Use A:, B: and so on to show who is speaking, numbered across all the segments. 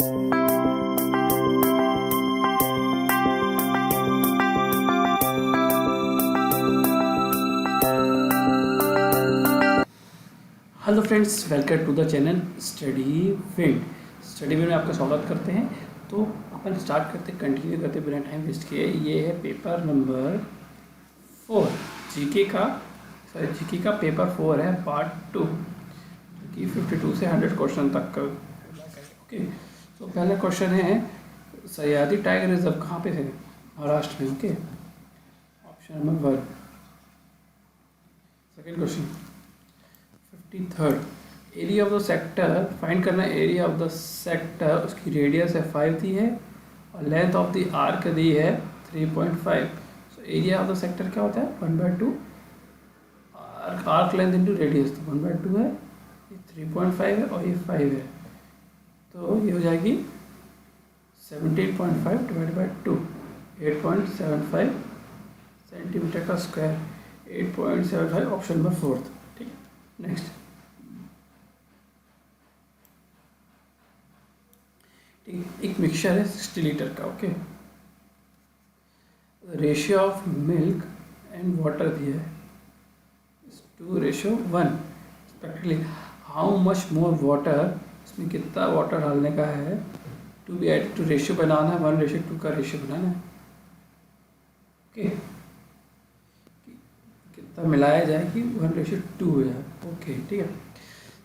A: Hello friends, welcome to the channel study wind. Study wind में आपका स्वागत करते हैं। तो अपन स्टार्ट करते कंटिन्यू करते बिना टाइम वेस्ट किए। ये है पेपर नंबर 4 जीके का। जीके का पेपर 4 है, पार्ट 2, जो कि 52 से 100 क्वेश्चन तक का। ओके, तो पहला क्वेश्चन है सह्याद्री टाइगर रिजर्व कहाँ पे है? महाराष्ट्र में। Okay, option number 1। Second question 53rd area of the sector find करना। एरिया ऑफ द सेक्टर, उसकी रेडियस है 5 दी है और लेंथ ऑफ द आर्क दी है 3.5। So area of the sector क्या होता है? 1/2 आर्क लेंथ इंटू रेडियस, तो 1/2 है, ये 3.5 है और ये 5 है, तो ये हो जाएगी 17.5 डिवाइड बाई 2, 8.75 सेंटीमीटर का स्क्वायर। 8.75, option number 4। ठीक है, नेक्स्ट। एक मिक्सचर है 60 लीटर का। Okay, ratio of milk and water दिया है 2:1 respectively. How much more water, इसमें कितना वाटर डालने का है to be add to ratio बनाना है, 1:2 का रेशियो बनाना है। ओके, कितना मिलाया जाए कि 1:2 हो जाए। ओके, ठीक है।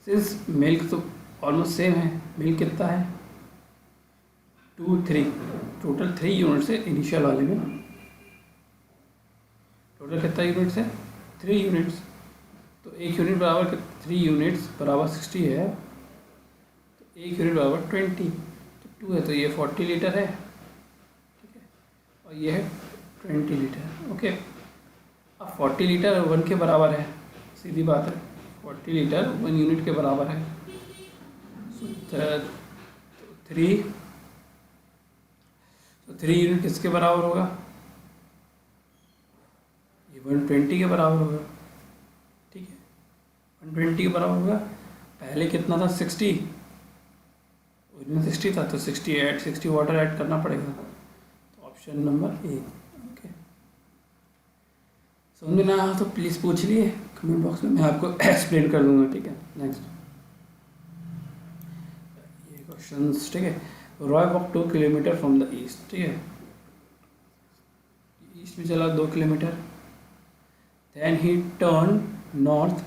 A: सिंस मिल्क तो ऑलमोस्ट सेम है, मिल्क कितना है 2, 3, टोटल 3 यूनिट्स है इनिशियल वाले में। टोटल कितना यूनिट्स है? 3 यूनिट्स। तो 1 यूनिट बराबर 3 यूनिट्स बराबर 60 है, तो 1 यूनिट बराबर 20, तो 2 है, तो ये 40 लीटर है। ठीक है, और ये है 20 लीटर। ओके, अब 40 लीटर 1 के बराबर है, सीधी बात है, 40 लीटर 1 यूनिट के बराबर है। सो 3 यूनिट किसके बराबर होगा? ये 120 के बराबर होगा। ठीक है, 120 के बराबर होगा। पहले कितना था? 60, उसमें 60 था, तो 60 वाटर ऐड करना पड़ेगा, तो ऑप्शन नंबर ए। ओके, समझ में ना आया तो प्लीज़ पूछ लिए कमेंट बॉक्स में, मैं आपको एक्सप्लेन कर दूंगा। ठीक है, नेक्स्ट ये क्वेश्चन। ठीक है, Roy walk 2 kilometre from the east. ठीक है, ईस्ट में चला 2 kilometre, then he turn north,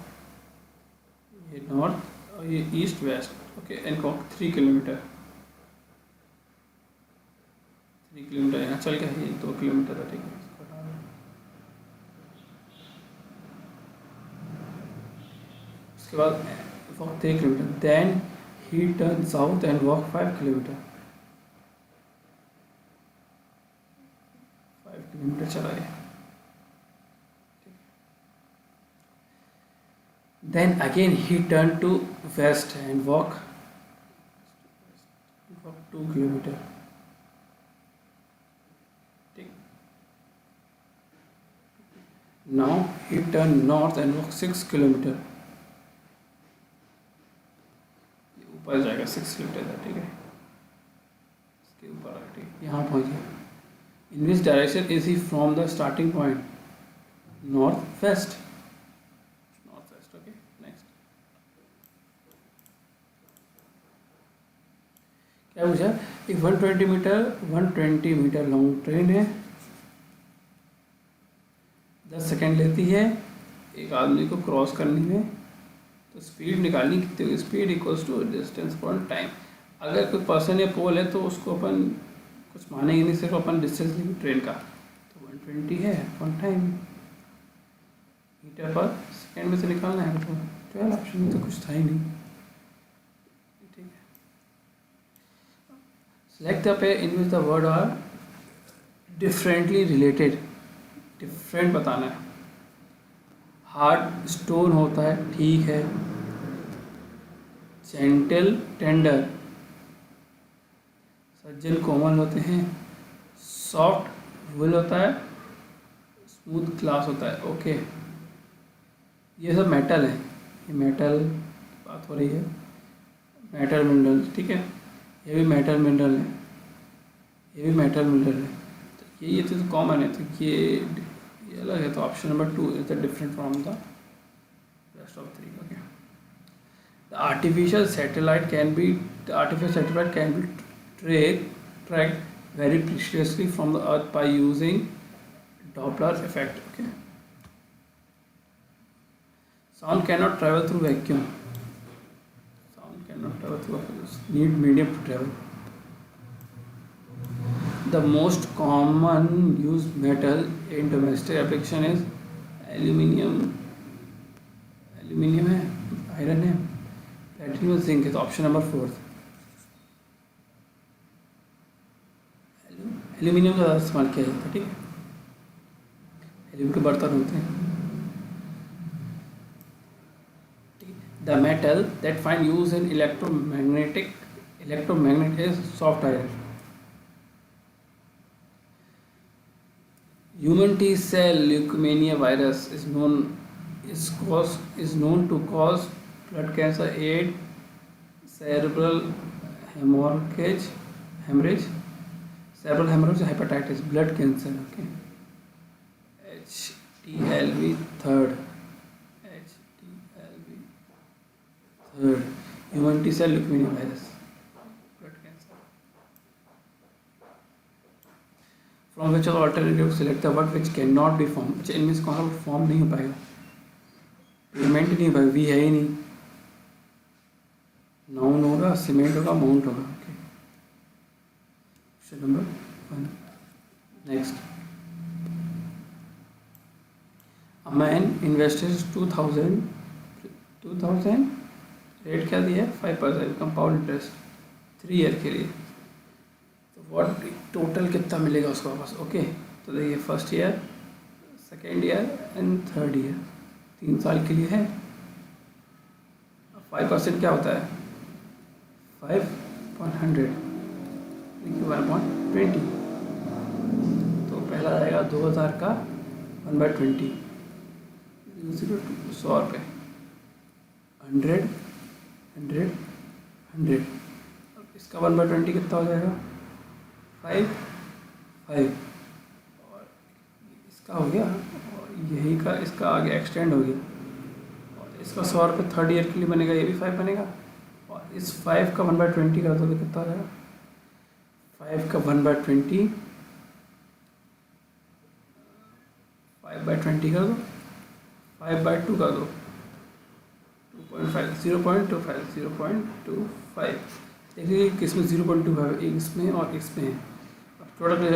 A: ये नॉर्थ और ये east west. Okay, and walk 3 kilometre. 3 kilometre यहाँ चल गया, ये 2 किलोमीटर है। ठीक है, उसके बाद walk 3 kilometre, then he turn south and walk 5 kilometre. 5 kilometre चला गया। Then again he turn to west and walk 2 kilometre. ठीक, now he turn north and walk 6 kilometre. ऊपर जाएगा 6 किलोमीटर था। ठीक है, इसके ऊपर आ, ठीक, यहाँ पहुँच गया। In which direction is he from the starting point? North west. Okay, next क्या पूछा? एक 120 मीटर लॉन्ग ट्रेन है, 10 सेकेंड लेती है एक आदमी को क्रॉस करने में, तो स्पीड निकालनी कितनी होगी? Speed equals to distance upon time. अगर कोई पर्सन या पोल है तो उसको अपन कुछ मानेंगे नहीं, सिर्फ अपन डिस्टेंस लेंगे ट्रेन का, तो 120 है अपॉन टाइम, मीटर पर सेकेंड में से निकालना है। तो 12 ऑप्शन में तो कुछ था ही नहीं। ठीक है, select the pair in which the word are differently related. Different बताना है। हार्ड स्टोन होता है, ठीक है। जेंटल टेंडर, सज्जन कोमल होते हैं। सॉफ्ट वुल होता है, स्मूथ ग्लास होता है। ओके, ये सब मेटल है, ये मेटल बात हो रही है, मेटल मिनरल। ठीक है, ये भी मेटल मिनरल है, ये भी मेटल मिनरल है। तो ये तो कॉमन है, तो ये अलग है। तो option number 2 is the different from the rest of 3। Okay, the artificial satellite can be tracked very precisely from the earth by using Doppler effect. Okay, sound cannot travel through vacuum. Sound cannot travel through vacuum. Need medium to travel. The most common used metal in domestic application is aluminium. Aluminium है, iron है, platinum और zinc है। तो option number 4, aluminium का ज़्यादा इस्तेमाल किया जाता है। ठीक है, एल्यूमिनियम के बर्तन होते हैं। The metal that find use in electromagnet is soft iron. Human T cell leukemia virus is known to cause blood cancer, AIDS, cerebral hemorrhage, hepatitis, blood cancer. Okay, HTLV third, human T cell leukemia virus, blood cancer. From which of the alternative select the word which cannot be formed? अच्छा, इनमें से कौन सा form नहीं हो पाएगा? Pigment नहीं हो पाएगा, वी है ही नहीं। नाउन होगा, सीमेंट होगा, माउंट होगा। Okay, question number 1। Next, a man invested 2000 rate क्या दिया है? 5% कंपाउंड इंटरेस्ट 3 ईयर के लिए। व्हाट टोटल कितना मिलेगा उसको वापस? ओके, तो देखिए first year, second year and third year, 3 साल के लिए है। 5% क्या होता है? 5/100 1/20। तो पहला आएगा 2000 का 1/20, 100 रुपये, 100 100 100। इसका 1/20 कितना हो जाएगा? 5 5। और इसका हो गया, और यही का इसका आगे एक्सटेंड हो गया, और इसका 100 रुपये थर्ड ईयर के लिए बनेगा, ये भी 5 बनेगा। और इस 5 का 1/20 कर दो तो कितना हो जाएगा? 5 का 1/20, 5/20 कर दो, 5/2 कर दो, 0.25 देखिए किस में 0.25, एक इसमें और इसमें है। अब टोटल ये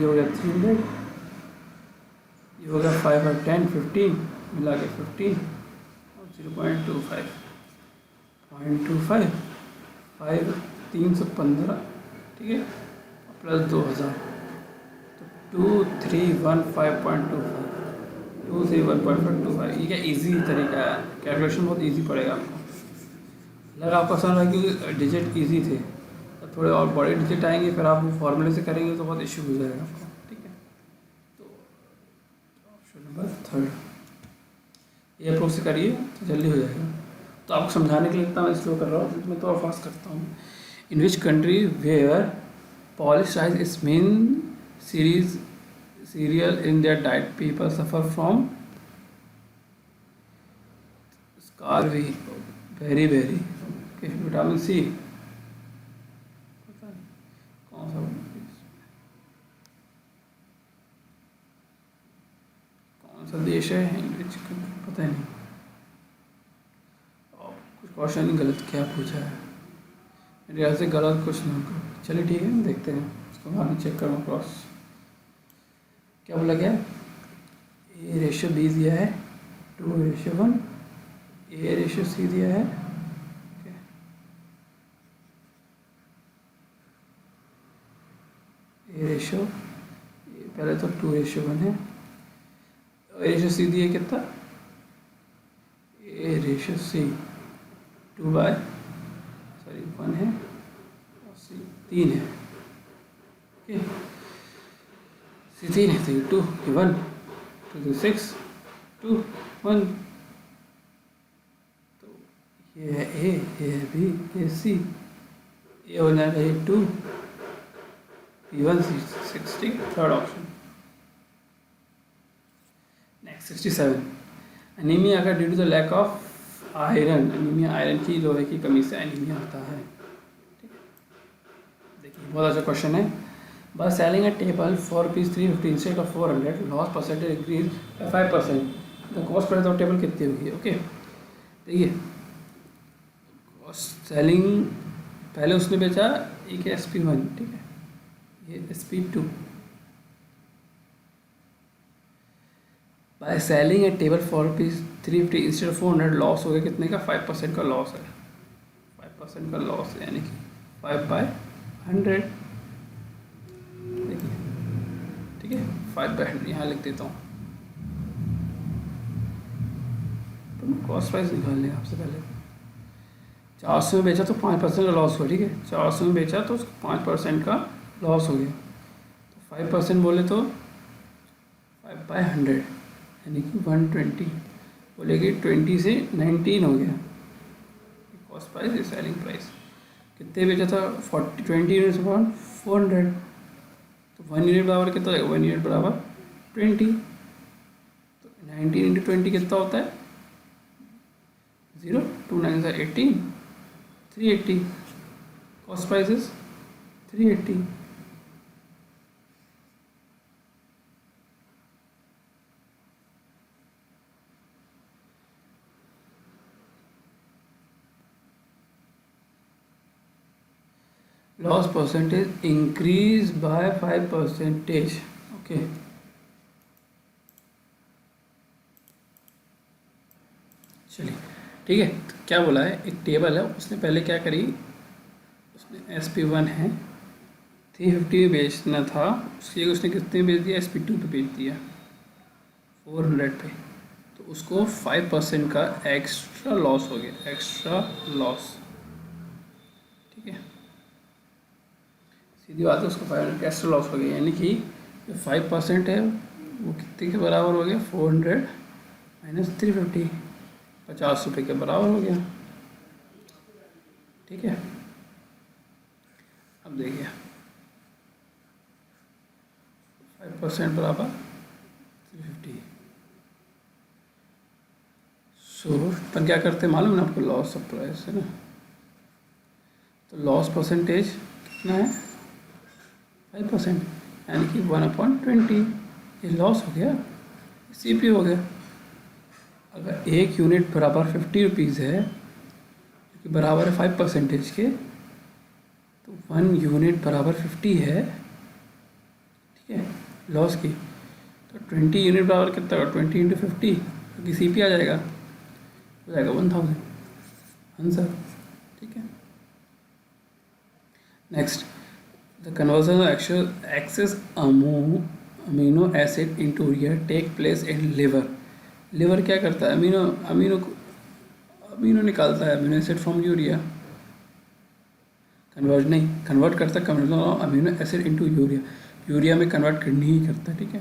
A: हो गया 300, ये हो गया 5 और 10 15 मिला के 15 और 0.25 0.25 5 315, ठीक है, प्लस 2000, तो 2315.25 2315.25। ये क्या इजी तरीका है, कैलकुलेशन बहुत इजी पड़ेगा आपको। लगा आपको आसान लगा क्योंकि डिजिट इजी थे, तो थोड़े और बड़े डिजिट आएंगे, फिर आप वो फॉर्मूले से करेंगे तो बहुत इशू हो जाएगा आपको। ठीक है, तो ऑप्शन नंबर 3 ये अप्रोच से करिए तो जल्दी हो जाएगा। तो आपको समझाने के लिए इतना मैं स्लो कर रहा हूँ, मैं तो और फास्ट करता हूँ। In which country where polish rice is main cereal in their diet, people suffer from scurvy, very okay, vitamin C कौन सा देश है, पता ही नहीं। और कुछ क्वेश्चन गलत क्या पूछा है मेरे यहाँ से, गलत कुछ नहीं। चलिए ठीक है, देखते हैं इसको, बाद में चेक करूँ क्रॉस। क्या बोला गया? A/B दिया है 2:1, A/C दिया है, पहले तो 2:1 है, A/C दिया कितना? A/C 1 है और C 3 है। ओके, C3 है तो 2 1 2 6 2 1, तो ये है A, ये है B, ये C, ये हो जाएगा ये 2, P1 60, third option. Next 67, anaemia अगर due to the lack of iron, anaemia iron की लोहे की कमी से एनीमिया होता है। ठीक है, देखिए बहुत अच्छा क्वेश्चन है। By selling a table for rupees 350 instead of 400, loss percentage increase by 5%, the cost price of table कितनी होगी? ओके, देखिए कॉस्ट सेलिंग, पहले उसने बेचा एक SP1, ठीक है, ये SP2। By selling A table for rupees 350 instead of 400, loss हो गया कितने का? 5% का लॉस है, 5% का लॉस है, यानी कि 5/100। देखिए, ठीक है, 5/100 यहाँ लिख देता हूँ। तो मैं कॉस्ट प्राइस निकाल लें आपसे पहले। 400 में बेचा तो 5% का लॉस हुआ, ठीक है, 400 में बेचा तो उसको 5% का लॉस हो गया। तो 5% बोले तो 5/100 यानी कि 120, बोलेगी 20 से 19 हो गया cost price is selling price. कितने बेचा था? 20 यूनिट्स अपॉन 400, तो 1 यूनिट बराबर कितना हो जाएगा? 1 यूनिट बराबर 20, तो 19 इंटू 20 कितना होता है? 0, 2 9 18, 380, cost price is 380। Loss percentage increase by 5%। Okay, चलिए ठीक है। तो क्या बोला है, एक टेबल है, उसने पहले क्या करी, उसने SP1 है 350 में बेचना था, उसके उसने कितने में बेच दिया? SP2 पे बेच दिया 400 पे, तो उसको 5% का एक्स्ट्रा लॉस हो गया, एक्स्ट्रा लॉस। ठीक है, सीधी बात है, उसको 500 का एक्स्ट्रा लॉस हो गया, यानी कि जो 5% है वो कितने के बराबर हो गया? 400 माइनस 350, 50 रुपये के बराबर हो गया। ठीक है, अब देखिए 5% बराबर 350। सो अपन क्या करते हैं मालूम ना आपको? लॉस ऑफ प्राइस है ना, तो लॉस परसेंटेज कितना है? 5%, यानी कि 1/20। ये लॉस हो गया, CP हो गया। अगर एक यूनिट बराबर 50 रुपीज़ है, जो कि बराबर है 5% के, तो 1 यूनिट बराबर 50 है, ठीक है, लॉस की। तो 20 यूनिट बराबर कितना होगा? 20 इंटू 50, क्योंकि CP आ जाएगा, हो जाएगा 1000 आंसर। ठीक है, next, the conversion of excess amino acid into urea take place in liver. Liver क्या करता है? अमीनो निकालता है, amino acid from urea. Convert करता है, conversion of amino acid into urea, urea में कन्वर्ट करनी ही करता है। ठीक है,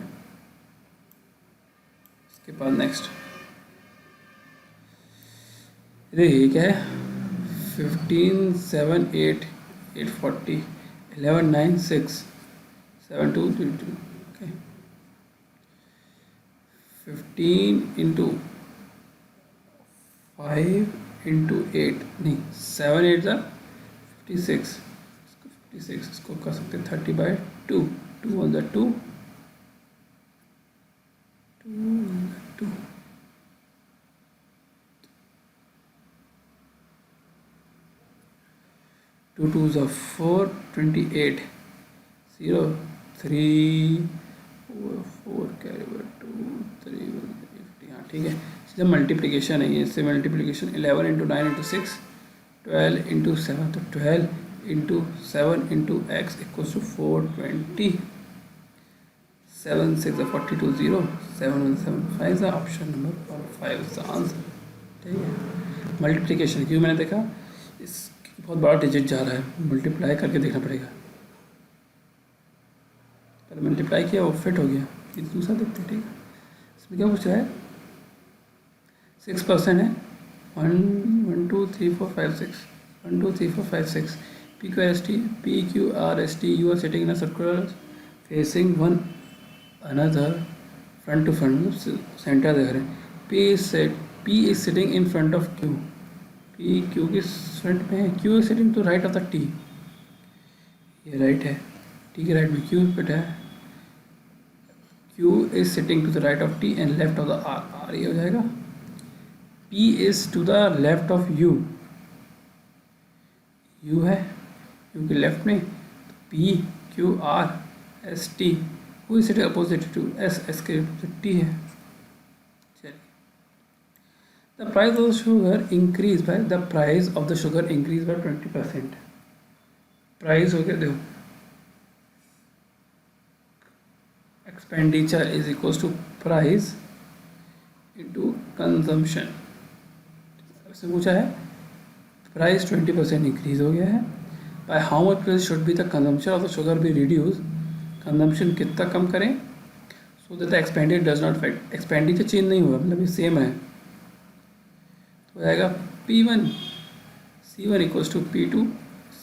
A: इसके बाद नेक्स्ट, ये क्या है? 15 7 8 840 11 9 6 7 2 3 2। ओके, 15 इंटू 5 इंटू 8, नहीं 7 8 56, 56 इसको कर सकते हैं 30/2, 2 1 2 2 2 2 4 28 0 3 4 कैरी 2 3 50। हाँ ठीक है, सीधा मल्टीप्लिकेशन है ये, इससे मल्टीप्लिकेशन 11 इंटू 9 इंटू 6 12 इंटू 7, तो 12 into 7 into X equals to 420, 7 6 42 0 7 1 7 5 is option number 5 is the answer. ठीक है, मल्टीप्लिकेशन क्यों मैंने देखा, इस बहुत बड़ा डिजिट जा रहा है, मल्टीप्लाई करके देखना पड़ेगा। पहले मल्टीप्लाई किया वो फिट हो गया, फिर दूसरा देखते हैं। ठीक है, इसमें क्या पूछ रहा है? 6% है, 1 1 2 3 4 5 6 1 2 3 4 5 6, PQRST, PQRST, you are sitting in a circle facing one another front to front, centre देख रहे हैं. P is sitting in front of Q. P Q के फ्रंट में है. Q is sitting to right of the T. ये right है. T के right में Q बैठा है. Q is sitting to the right of T and left of the R. R ये हो जाएगा. P is to the left of U. U है. U के लेफ्ट में P Q R S T. Who is sitting opposite to S? S के T है. चलिए. The price of the sugar increased by 20%. Price हो गया देखो. Expenditure is equals to price into consumption. इससे पूछा है price 20% increase हो गया है. By how much price should be the consumption of the sugar be reduced? Consumption कितना कम करें so that the expenditure does not affect. Expenditure change नहीं हुआ, मतलब ये सेम है. तो हो जाएगा P1 C1 equals to P2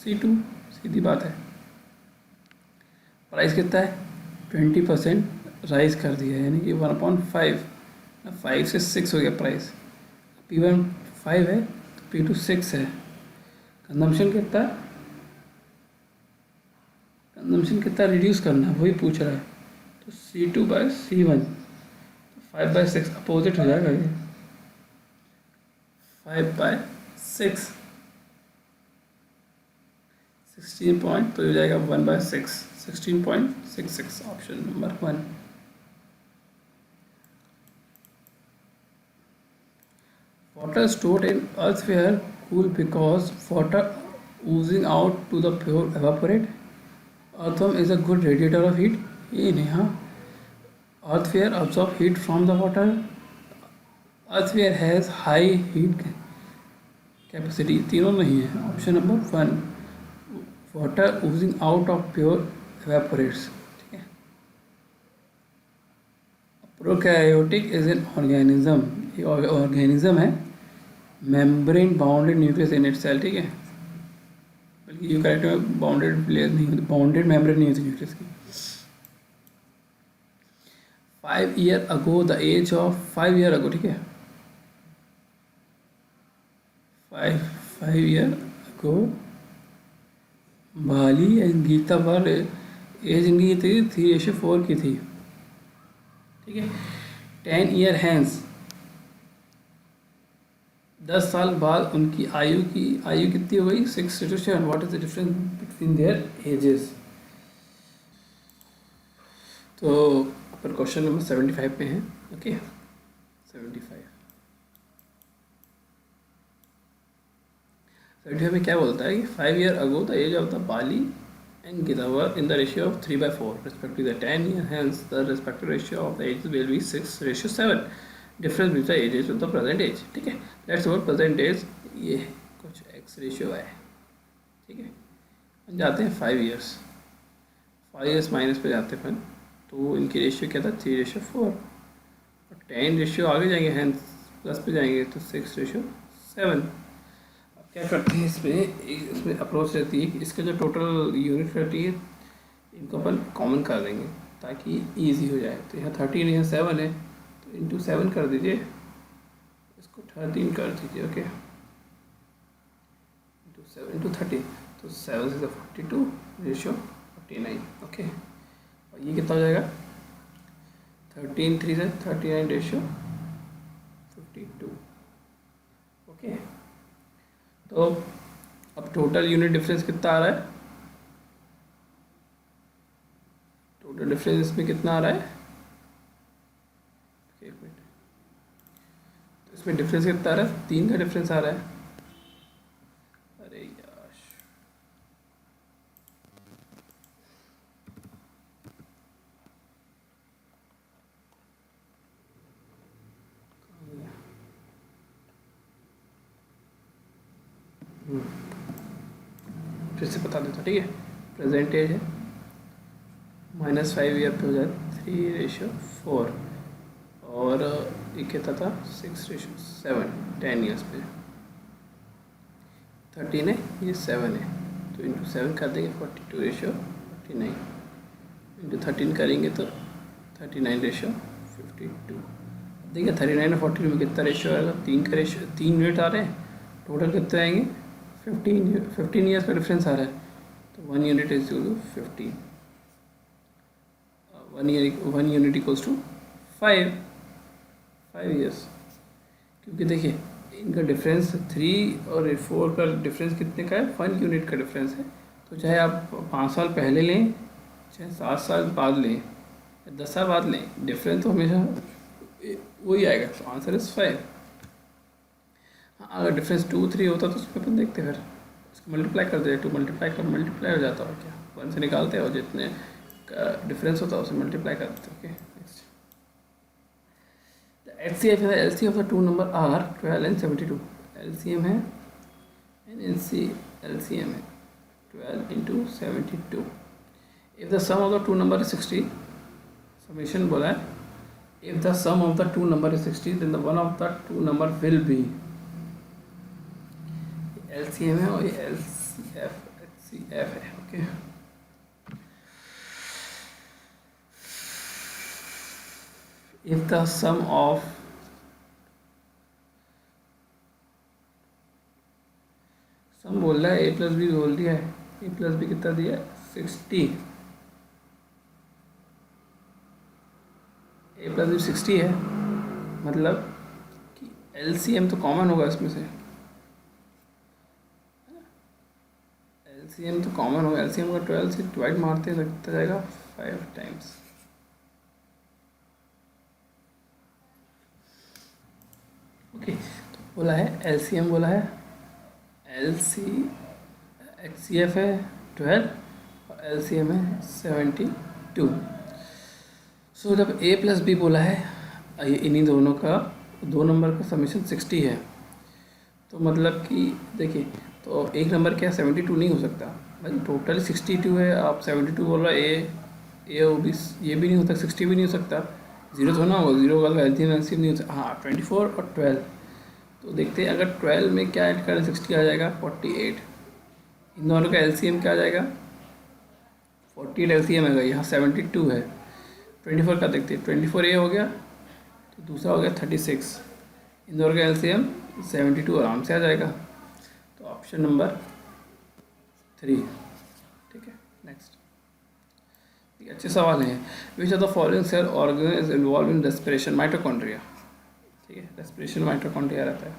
A: C2. सीधी बात है. प्राइस कितना है 20% राइज कर दिया है, यानी कि 1/5. 5 से 6 हो गया प्राइस. P1 5 है तो P2 6 है. कंजम्पशन कितना रिड्यूस करना है वही पूछ रहा है. तो C2 बाय C1 5/6 अपोजिट हो जाएगा. ये 5/6 16 पॉइंट तो हो जाएगा 1/6 16.66. Option number 1. Water stored in earthware cool because water oozing out to the pure evaporate. Earthworm is a good radiator of heat. ये नहीं. हाँ, earthware absorb heat from the water. Earthware has high heat capacity. तीनों नहीं है. Option number 1. Water oozing out of pure evaporates. ठीक है. Prokaryotic is an organism. ये organism है. Membrane bounded nucleus in it cell. ठीक है. बल्कि यूकैरियोट में बाउंडेड लेयर नहीं होती, बाउंडेड मेम्ब्रेन नहीं होती न्यूक्लियस की. 5 years ago the age of 5 years ago. ठीक है. 5 years ago Bhali and Geeta पर एज इनकी थी 3:4 की थी. ठीक है. 10 years hence 10 साल बाद उनकी आयु कितनी हो गई 6:7. What is the difference between their edges? तो पर क्वेश्चन नंबर 75 पे हैं. ओके 75 में क्या बोलता है कि 5 years ago the age of the Bali and Geeta were in the ratio of 3/4 respectively. The 10 years hence the respective ratio of the ages will be 6:7. Difference between the ages with the present age. ठीक है. Let's suppose present as ये कुछ x ratio है. ठीक है. हम जाते हैं 5 years माइनस पे जाते हैं. तो इनकी रेशियो क्या था 3:4 और 10 रेशियो आगे जाएंगे हैंस प्लस पे जाएंगे तो 6:7. अब क्या करते हैं इसमें अप्रोच रहती है कि इसका जो टोटल यूनिट रहती है इनको अपन कॉमन कर देंगे ताकि ईजी हो जाए. तो यहाँ 13 यहाँ 7 है तो इंटू 7 कर दीजिए, इसको 13 कर दीजिए. ओके इंटू 7 इंटू 13 तो 7 से 42 रेशियो 49. ओके. और ये कितना हो जाएगा 13 3 से 39 रेशियो 52. ओके. तो अब टोटल यूनिट डिफरेंस कितना आ रहा है? टोटल डिफरेंस इसमें कितना आ रहा है? एक मिनट. तो इसमें डिफरेंस कितना आ रहा है? 3 का डिफरेंस आ रहा है. अरे यार फिर से बता देता. ठीक है. प्रेजेंट एज है -5 ईयर पे हो जाए 3:4 और ये कहता था 6:7 10 ईयर्स पे. 13 है ये 7 है तो तो इंटू 7 कर देंगे 42:49, इंटू 13 करेंगे तो 39:52। देखिए 39 और 42 में कितना रेशियो आएगा, 3 का रेशियो, 3 यूनिट आ रहे हैं, टोटल कितने आएंगे 15 ईयर्स का डिफरेंस आ रहा है, तो 1 unit is equal to 15, 1 unit equals to 5 years. क्योंकि देखिए इनका डिफरेंस 3 और 4 का डिफरेंस कितने का है, 1 यूनिट का डिफरेंस है। तो चाहे आप 5 साल पहले लें, चाहे 7 साल बाद लें, 10 साल बाद लें, डिफरेंस तो हमेशा वही आएगा। तो आंसर इज 5। हाँ, अगर डिफरेंस 2, 3 होता तो उसमें अपन देखते फिर उसको मल्टीप्लाई कर दे, 2 मल्टीप्लाई हो जाता और क्या, 1 से निकालते हैं और जितने का डिफरेंस होता है उसे मल्टीप्लाई कर देते। ओके नेक्स्ट, HCF है, LCM of the two number are 12 and 72। LCM है एंड LCM है 12 into 72। If the sum of the two number is 60, summation बोला है, if the sum of the two number is 60 then the one of the two number will be. LCM है और ये HCF है। Okay if the sum of sum बोल रहा है, a plus B बोल दिया है, a प्लस बी कितना दिया है 60, a प्लस बी 60 है, मतलब कि LCM तो कॉमन होगा इसमें से, LCM तो कॉमन होगा, LCM का 12 से डिवाइड मारते लगता जाएगा 5 टाइम्स। ओके तो बोला है LCM, बोला है HCF है 12 और LCM है 72। सो जब A प्लस बी बोला है, इन्हीं दोनों का, दो नंबर का समेशन 60 है, तो मतलब कि देखिए तो एक नंबर क्या 72 नहीं हो सकता भाई, टोटल 62 है, आप 72 बोल रहा है, ए ओ बी ये भी नहीं होता, 60 भी नहीं हो सकता, जीरो तो ना होगा, जीरो होगा तो LCM नहीं हो सकता। हाँ 24 और 12, तो देखते हैं अगर 12 में क्या ऐड करें 60 आ जाएगा 48, इन दोनों का LCM क्या आ जाएगा 48 LCM है, यहाँ 72 है, 24 का देखते हैं, 24 ए हो गया तो दूसरा हो गया 36, इन दोनों का LCM 72 आराम से आ जाएगा, तो ऑप्शन नंबर 3। ठीक है नेक्स्ट, अच्छे सवाल हैं। Which of the following cell organ is involve in respiration, mitochondria. ठीक है, रेस्पिरेशन माइटोकॉन्ड्रिया रहता है।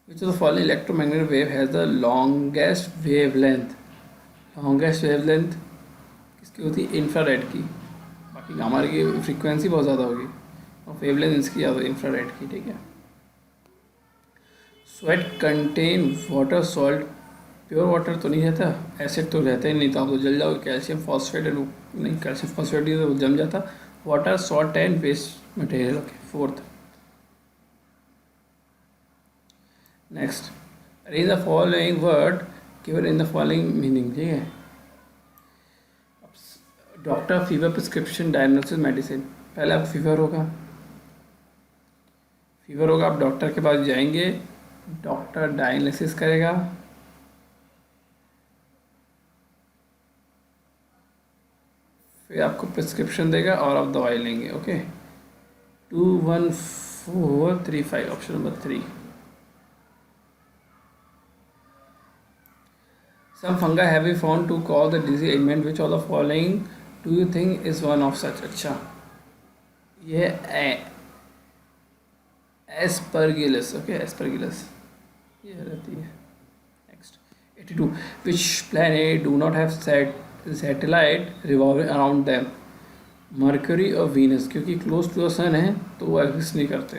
A: Which of the following electromagnetic wave has the longest wavelength, longest wavelength किसकी होती है, इंफ्रारेड की, बाकी गामा की फ्रीक्वेंसी बहुत ज़्यादा होगी और वेवलेंथ इसकी ज़्यादा इंफ्रारेड की। ठीक है, sweat contain water salt, pure water तो नहीं रहता, एसिड तो रहता ही नहीं, तो आप तो जल जाओगे, कैल्शियम फॉस्फेट नहीं, कैल्शियम फॉस्फेट नहीं तो जम जाता, water salt and waste material. Okay 4th next, arrange the following word given in the following meaning. ठीक है, doctor, fever, prescription, diagnosis, medicine. पहले आप फीवर होगा, आप डॉक्टर के पास जाएंगे, डॉक्टर डायग्नोसिस करेगा, फिर आपको प्रिस्क्रिप्शन देगा और आप दवाई लेंगे। Okay 21435 option number 3। Some fungi have been found to cause the disease ailment. Which of the following do you think is one of such? अच्छा, ये एस्परगिलस। ओके एस्परगिलस ये रहती है। Next 82, which planet do not have satellite revolving around them? Mercury और Venus, क्योंकि close to the sun है तो वो एग्जिस्ट नहीं करते।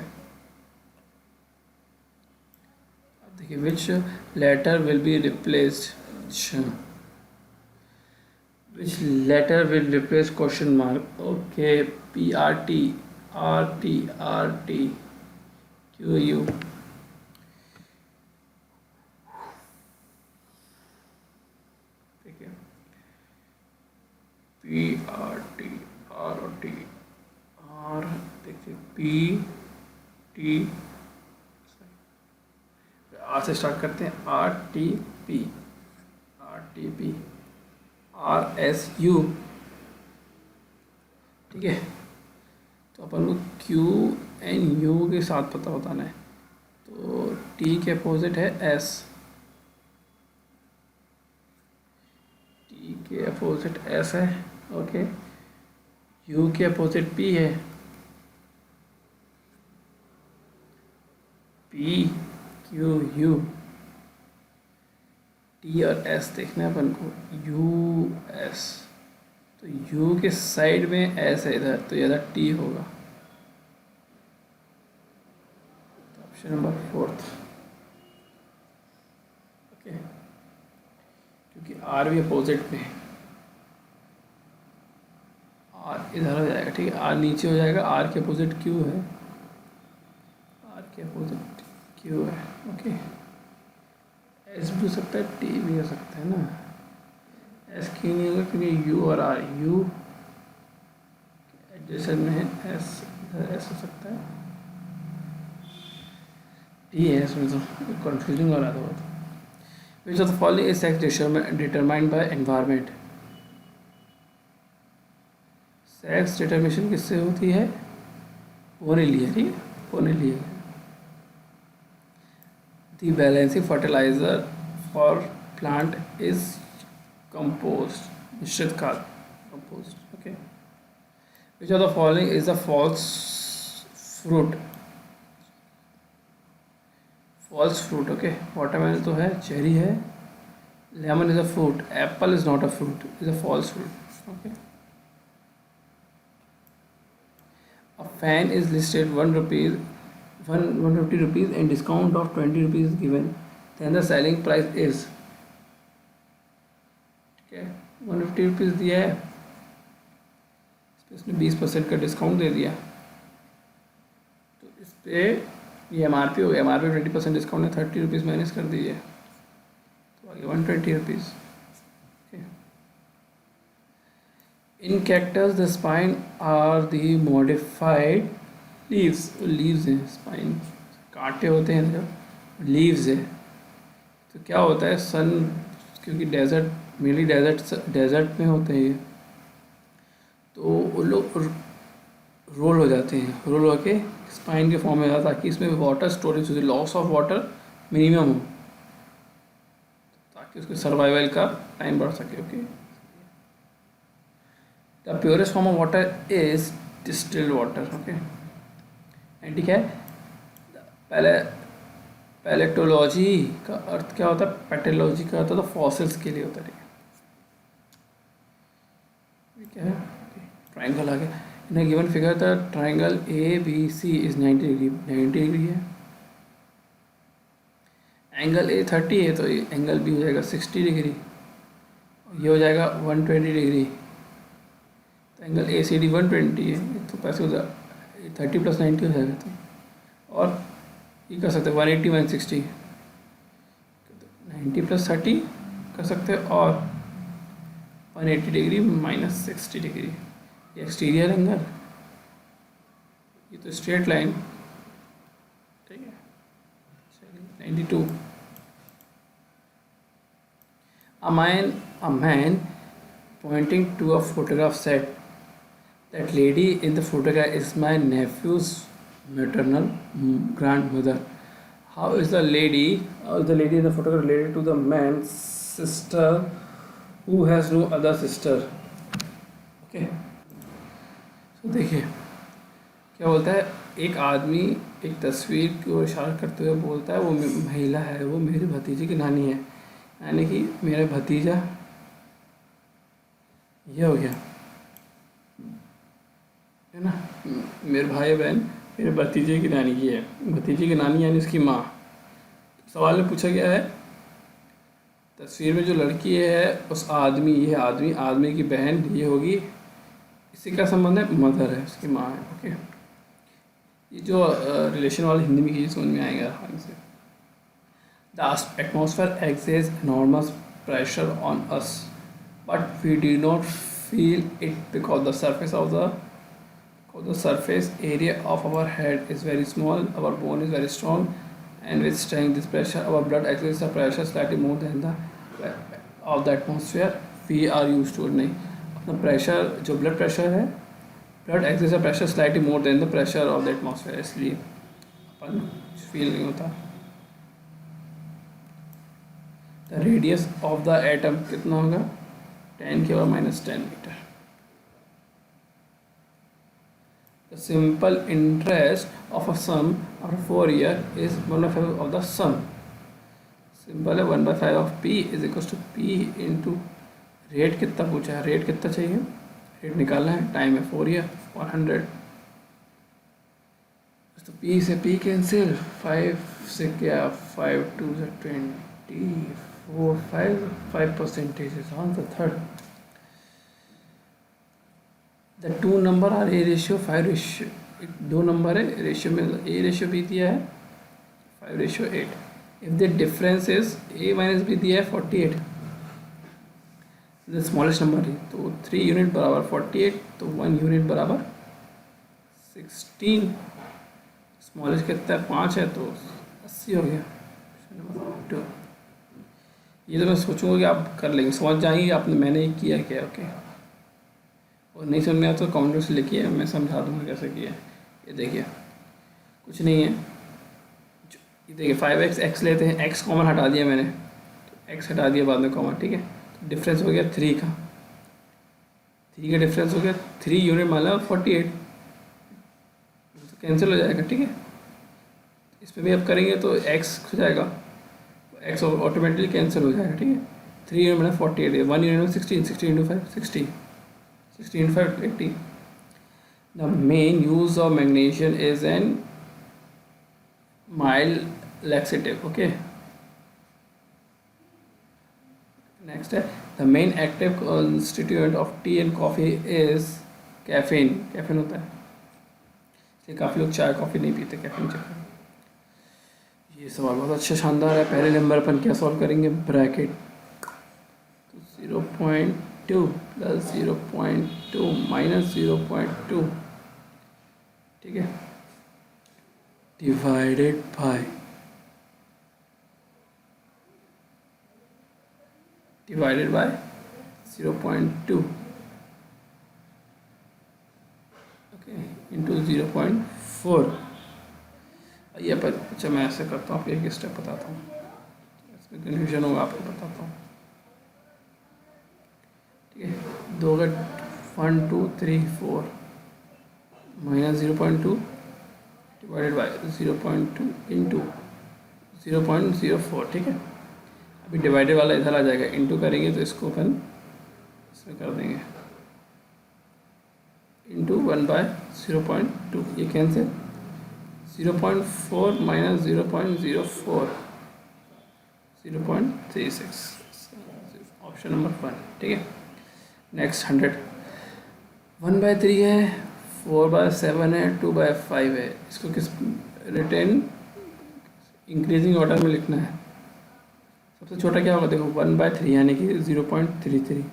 A: अब देखिए which letter will be replaced, which letter will replace question mark? Okay, PRT, RT, RT, QU। ठीक है, PRT, RT, R, देखिए PT, R से स्टार्ट करते हैं, RTP। RSU, ठीक है। तो अपन को Q एंड U के साथ पता बताना है। तो T के अपोजिट है S, T के अपोजिट S है, ओके। U के अपोजिट P है, P Q U, T और S देखना है अपन को, U S। तो U के साइड में S है इधर, तो इधर T होगा। Option number 4, okay. क्योंकि R भी अपोजिट में है, R इधर हो जाएगा, ठीक है। R नीचे हो जाएगा, R के अपोजिट Q है, R के अपोजिट Q है, ओके। S भी हो सकता है, T भी हो सकता है ना। S क्यों नहीं होगा, क्योंकि U और R, U एडजेसेंट में है, S इधर S हो सकता है, T है इसमें, तो कंफ्यूजिंग हो रहा था बहुत। Which of the following is sex determined by environment? Sex determination किससे होती है? होने लिए, ठीक है, होने लिए। The balancing fertilizer for plant is compost, मिश्रित खाद, compost, okay. Which of the following is the false fruit? False fruit, okay. Watermelon तो है, cherry है, lemon is a fruit, apple is not a fruit, is a false fruit, okay. A fan is listed 1 rupees, 150 rupees and discount of 20 rupees given, then the selling price is, ठीक है, 150 rupees दिया है, इसमें 20% का discount दे दिया, तो इस पर ये MRP हो गया, MRP 20% डिस्काउंट है, 30 रुपीज़ माइनस कर दीजिए, तो आगे 120 rupees. In cactus the spine are the modified leaves, leaves हैं, स्पाइन कांटे होते हैं जब, लीव्स है। तो क्या होता है, सन, क्योंकि डेजर्ट, मेनली डेजर्ट में होते हैं ये, तो वो लोग रोल हो जाते हैं, रोल होके स्पाइन के फॉर्म में आता है, ताकि इसमें वाटर स्टोरेज हो, लॉस ऑफ वाटर मिनिमम हो, ताकि उसके सर्वाइवल का टाइम बढ़ सके, okay. The purest form of water is distilled water, okay. And ठीक है, पहले पैलेटोलॉजी का अर्थ क्या होता है, पैथोलॉजी का अर्थ होता है फॉसिल्स के लिए होता है, ठीक है। ट्राइंगल आ गया, in given figure the triangle ABC is 90 degree, 90 degree है। एंगल A 30 है, तो एंगल B हो जाएगा 60 डिग्री, ये हो जाएगा 120 डिग्री। तो एंगल ACD 120 है, तो पैसे 30 + 90 हो जाएगा। तो और ये कर सकते हैं 180 160, 90 + 30 कर सकते हैं, और 180 डिग्री - 60 डिग्री, ये एक्सटीरियर एंगल, ये तो स्ट्रेट लाइन, ठीक है। 92। A man pointing to a photograph said, that lady in the photograph is my nephew's maternal grandmother. How is the lady in the photograph related to the man's sister who has no other sister? Okay. So देखिए क्या बोलता है, एक आदमी एक तस्वीर को इशारा करते हुए बोलता है वो महिला है, वो मेरे भतीजे की नानी है, यानी कि मेरा भतीजा, ये हो गया है ना, मेरे भाई बहन मेरे भतीजे की नानी की है, भतीजे की नानी यानी उसकी माँ। सवाल में पूछा गया है, तस्वीर में जो लड़की है उस आदमी, ये आदमी की बहन ये होगी, इसी का संबंध है, मदर है, उसकी माँ है, ओके। ये जो रिलेशन वाला हिंदी में की समझ में आएगा आराम से। The atmosphere exerts enormous pressure on us, but we do not feel it because the surface area of our head is very small, our bone is very strong, and withstanding this pressure, our blood exerts the pressure slightly more than the of the atmosphere we are use to. नहीं, अपना pressure जो blood pressure है, blood excess pressure slightly more than the pressure of the atmosphere, इसलिए अपन feel नहीं होता। The radius of the atom कितना होगा, 10 की power -10 metre. The simple interest of a sum after 4 year is 1/5 of the sum. Simple है, 1/5 of P is equal to P into rate कितना पूछा है, रेट कितना चाहिए, रेट निकालना है, टाइम है 4 ईयर और 100। तो पी से पी कैंसिल, 5 से क्या, 5 2 20, 4 5 percentage is on the third. The two number are A ratio 5 ratio, दो नंबर है रेशियो में, ए रेशियो भी दिया है 5:8। If the difference is A minus B दिया है 48, द स्मॉलेस्ट नंबर है, तो 3 यूनिट बराबर 48, तो 1 यूनिट बराबर 16। स्मॉलेस्ट कितना है, 5 है, तो 80 हो गया। नंबर 2, ये तो मैं सोचूंगा कि आप कर लेंगे, समझ जाएंगे आपने मैंने किया क्या। ओके, और नहीं समझ में आया तो कमेंट बॉक्स लिखिए, मैं समझा दूंगा कैसे किया। ये देखिए कुछ नहीं है, ये देखिए 5x x लेते हैं, x कॉमन हटा दिया मैंने, तो x हटा दिया बाद में कॉमन, ठीक है। तो डिफरेंस हो गया 3 का, 3 का डिफरेंस हो गया 3 यूनिट माना 48, तो कैंसिल हो जाएगा, ठीक है। इसमें भी अब करेंगे तो x हो जाएगा, x ऑटोमेटिकली कैंसिल हो जाएगा, ठीक है। 3 यूनिट माना 48, 1 यूनिट में 16, 16 into 5 60, 16 into 5 80. The main use of magnesium is an mild laxative. Okay. Next है, the main active constituent of tea and coffee is caffeine. Caffeine होता है, इसलिए काफ़ी लोग चाय कॉफ़ी नहीं पीते कैफीन चक्कर। ये सवाल बहुत अच्छा शानदार है। पहले नंबर अपन क्या सॉल्व करेंगे, ब्रैकेट, तो 0.2 प्लस 0.2 माइनस 0.2, ठीक है, डिवाइडेड बाय 0.2, ओके, इंटू 0.4। ये पर अच्छा मैं ऐसे करता हूँ, आपको एक स्टेप बताता हूँ, इसमें कन्फ्यूजन होगा, आपको बताता हूँ, ठीक है। 2 का 1 2 3 4 माइनस 0.2 डिवाइडेड बाय 0.2 इंटू 0.04, ठीक है। अभी डिवाइडेड वाला इधर आ जाएगा, इंटू करेंगे तो इसको अपन इसमें कर देंगे, इंटू 1/0.2, ये कैंसिल, 0.4 माइनस 0.04 0.36, ऑप्शन नंबर 1, ठीक है। नेक्स्ट 100, 1/3 है, 4/7 है, 2/5 है। इसको किस रिटेन इंक्रीजिंग ऑर्डर में लिखना है। सबसे छोटा क्या होगा, देखो 1/3 यानी कि 0.33,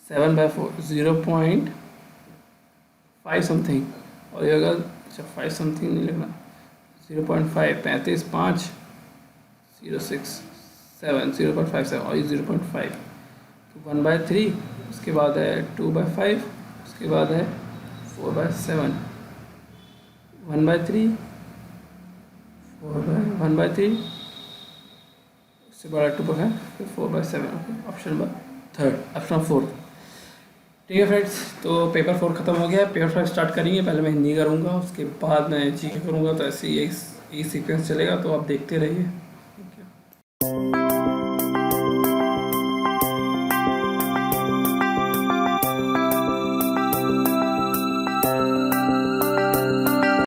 A: 7/4 0.5 समथिंग, और ये होगा, अच्छा 5 समथिंग नहीं लिखना, 0.5 35 5 06 7 0.57 और ये 0.5, तो 1/3, उसके बाद है 2/5, उसके बाद है 4/7, 1/3 1/3, उससे बड़ा 2/5, फिर 4/7। ऑप्शन नंबर 3, ऑप्शन 4, ठीक है फ्रेंड्स। तो पेपर 4 ख़त्म हो गया, पेपर 5 स्टार्ट करेंगे। पहले मैं हिंदी करूँगा, उसके बाद मैं जीके करूँगा, तो ऐसे ही सीक्वेंस चलेगा, तो आप देखते रहिए।